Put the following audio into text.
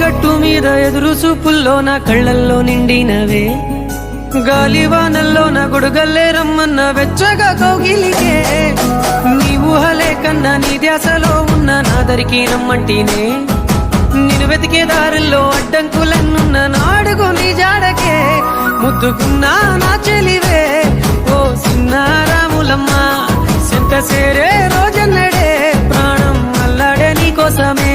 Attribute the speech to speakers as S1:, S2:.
S1: గట్టు మీద ఎదురు చూపుల్లో నా కళ్ళల్లో నిండినవే గాలివానల్లో నా గొడుగల్లే రమ్మన్న వెచ్చగా కౌగిలికే నీ ఊహలే కన్నా నీ ధ్యాసలో ఉన్న నాదరికి రమ్మంటేనే నేను వెతికే దారుల్లో అడ్డంకులన్నున్న నాడుగు నీ జాడకే ముద్దుకున్నా నా చెలివే ఓ సిన్నారాములమ్మ సెంత సేరే రోజన్నడే ప్రాణం అల్లాడే నీ కోసమే